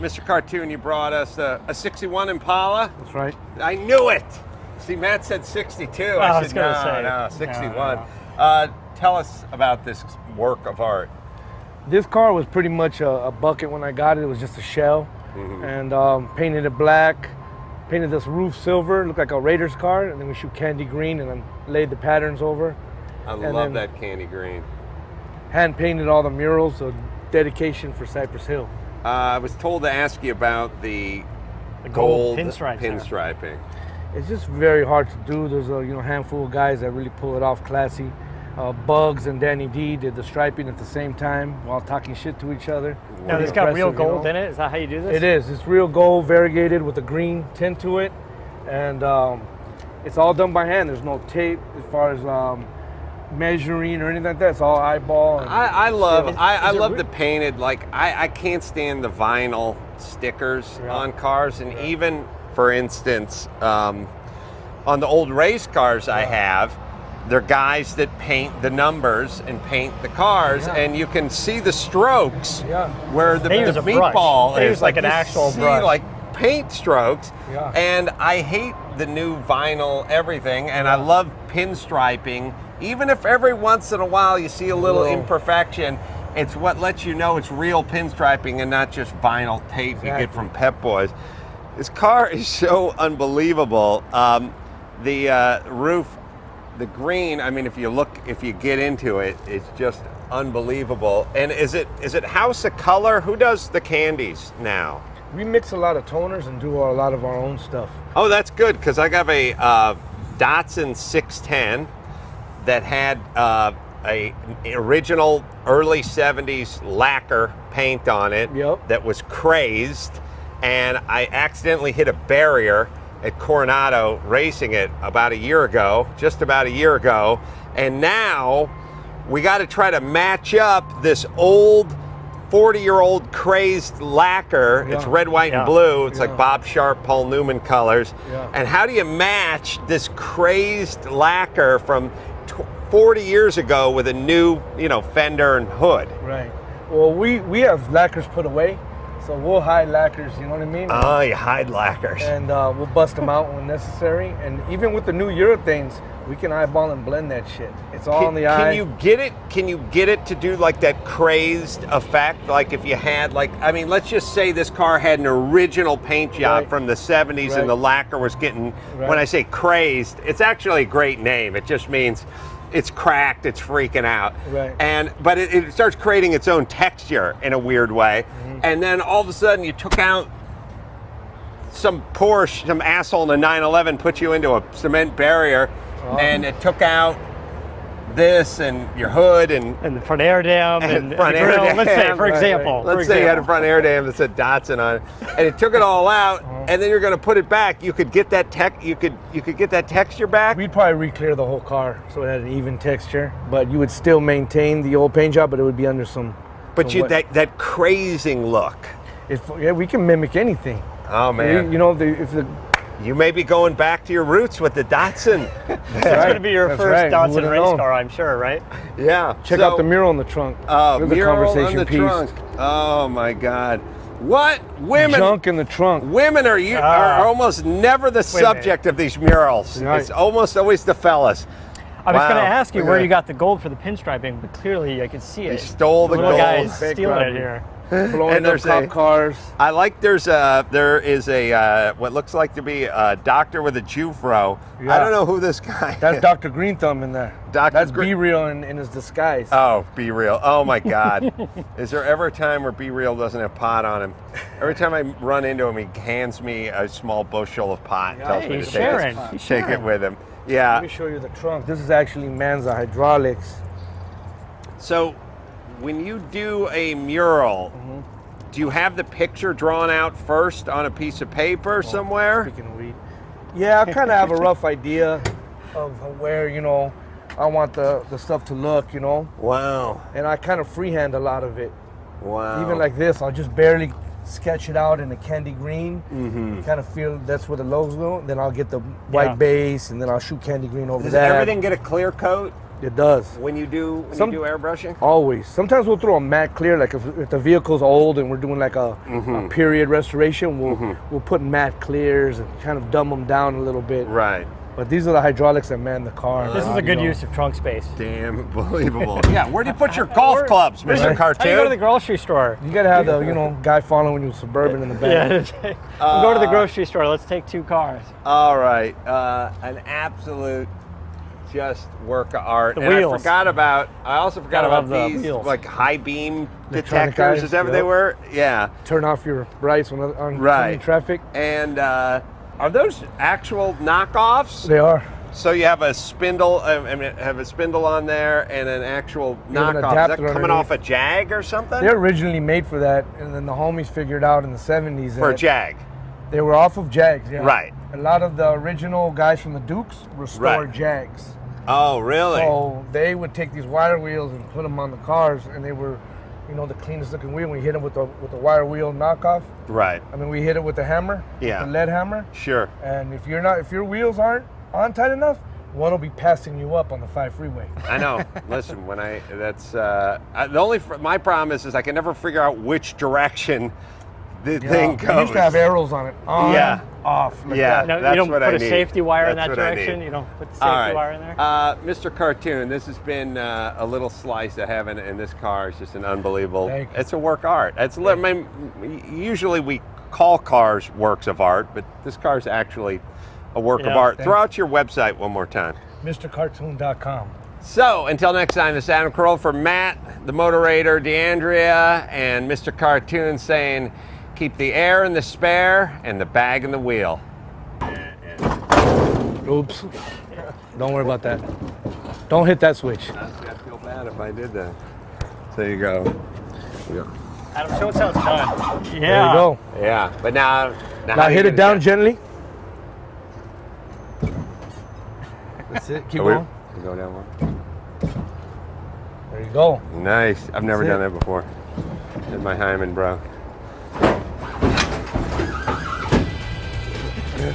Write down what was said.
Mr. Cartoon, you brought us a 61 Impala. That's right. I knew it. See, Matt said 62. I said, no, 61. No. Tell us about this work of art. This car was pretty much a bucket when I got it. It was just a shell. And painted it black, painted this roof silver, looked like a Raiders car, and then we shoot candy green and then laid the patterns over. I love that candy green. Hand painted all the murals, so dedication for Cypress Hill. I was told to ask you about the gold pinstriping. It's just very hard to do. There's a handful of guys that really pull it off classy. Bugs and Danny D did the striping at the same time while talking shit to each other. Now, it's got real gold in it? Is that how you do this? It is. It's real gold, variegated with a green tint to it. And it's all done by hand. There's no tape as far as measuring or anything like that. It's all eyeball. I love the painted, like, I can't stand the vinyl stickers on cars. And even, for instance, on the old race cars I have, they're guys that paint the numbers and paint the cars, and you can see the strokes where the meatball is like an actual brush. Like paint strokes. And I hate the new vinyl everything, and I love pinstriping. Even if every once in a while you see a little imperfection, it's what lets you know it's real pinstriping and not just vinyl tape you get from Pep Boys. This car is so unbelievable. The roof, the green, I mean, if you get into it, it's just unbelievable. And is it House of Color? Who does the candies now? We mix a lot of toners and do a lot of our own stuff. Oh, that's good, because I got a Datsun 610 that had a original early 70s lacquer paint on it that was crazed, and I accidentally hit a barrier at Coronado racing it just about a year ago, and now we got to try to match up this old 40-year-old crazed lacquer. It's red, white, and blue. It's like Bob Sharp, Paul Newman colors. And how do you match this crazed lacquer from 40 years ago with a new, fender and hood? Right. Well, we have lacquers put away. So we'll hide lacquers, you know what I mean? Oh, you hide lacquers. And we'll bust them out when necessary. And even with the new urethanes, we can eyeball and blend that shit. It's all on the eye. Can you get it to do like that crazed effect? Like if you had let's just say this car had an original paint job from the 70s and the lacquer was getting, when I say crazed, it's actually a great name. It just means it's cracked, it's freaking out. But it starts creating its own texture in a weird way. And then all of a sudden you took out some asshole in a 911 put you into a cement barrier, and it took out this and your hood and the front air dam and front the air grill. dam. Let's say, for example. Let's say you had a front air dam that said Datsun on it, and it took it all out, and then you're going to put it back. You could get that you could get that texture back. We'd probably re-clear the whole car so it had an even texture, but you would still maintain the old paint job, but it would be under some. But that crazing look. We can mimic anything. Oh man! You may be going back to your roots with the Datsun. It's going to be your first Datsun race car, I'm sure, right? Yeah. Check out the mural in the trunk. Mural in the trunk. Oh my God. What women? Junk in the trunk. Women are almost never the subject of these murals. Right. It's almost always the fellas. I was going to ask you where you got the gold for the pinstriping, but clearly I can see it. You stole the gold. Guys stealing it here. Blowing up cop cars. I like there is a what looks like to be a doctor with a Jufro. I don't know who this guy is. That's Dr. Green Thumb in there. That's B-Real in his disguise. Oh, B-Real. Oh my God. Is there ever a time where B-Real doesn't have pot on him? Every time I run into him, he hands me a small bushel of pot and tells me to take it with him. Yeah. Let me show you the trunk. This is actually Manza Hydraulics. So, when you do a mural, do you have the picture drawn out first on a piece of paper somewhere? Speaking of weed. Yeah, I kind of have a rough idea of where, I want the stuff to look, Wow. And I kind of freehand a lot of it. Wow. Even like this, I'll just barely sketch it out in a candy green. You kind of feel that's where the logo. Then I'll get the white base, and then I'll shoot candy green over that. Does everything get a clear coat? It does. when you do airbrushing? Always. Sometimes we'll throw a matte clear, like if the vehicle's old and we're doing like a period restoration, we'll put matte clears and kind of dumb them down a little bit. Right. But these are the hydraulics that man the car. This is a good use of trunk space. Damn believable. Yeah, where do you put your golf clubs, Mr. How do you go to the Cartoon? grocery store? You gotta have the guy following you Suburban in the back. Yeah. I'm going to the grocery store. Let's take 2 cars. All right, an absolute just work of art. The and wheels. I also forgot Gotta about love the these wheels. like high beam Electronic detectors. eyes, Is that what they yep. were? Yeah. Turn off your brights when on Right. traffic. And are those actual knockoffs? They are. So you have a spindle, have a spindle on there and an actual You have an knockoff. Is that adapter coming underneath. off a Jag or something? They're originally made for that, and then the homies figured out in the 70s For a that Jag. they were off of Jags. Yeah. Right. A lot of the original guys from the Dukes restored Right. Jags. Oh, really? So they would take these wire wheels and put them on the cars, and they were, the cleanest looking wheel. We hit them with the wire wheel knockoff. Right. I mean, we hit it with the hammer, Yeah. the lead hammer. Sure. And if your wheels aren't on tight enough, one will be passing you up on the 5 freeway. I know. Listen, my problem is I can never figure out which direction the thing goes. We used to have arrows on it. On, Yeah. off. Like Yeah. that. No, That's you don't what put I a need. safety wire in That's that what I direction. need. You don't put the All safety right. wire in there. Mr. Cartoon, this has been a little slice of heaven in this car. It's just an unbelievable. Thank you. It's a work of art. Usually we call cars works of art, but this car is actually a work of Yeah. art. Thank Throw out your website one more time. MrCartoon.com. So, until next time, this is Adam Carolla for Matt, the Motorator, DeAndrea, and Mr. Cartoon saying, keep the air in the spare and the bag in the wheel. Oops. Don't worry about that. Don't hit that switch. I feel bad if I did that. There you go. Adam, show us how it's done. Yeah. There you go. Yeah, but now Now hit it down gently. That's it. Keep going. Go down one. There you go. Nice. I've never That's done that before. Did my hymen broke. Yeah.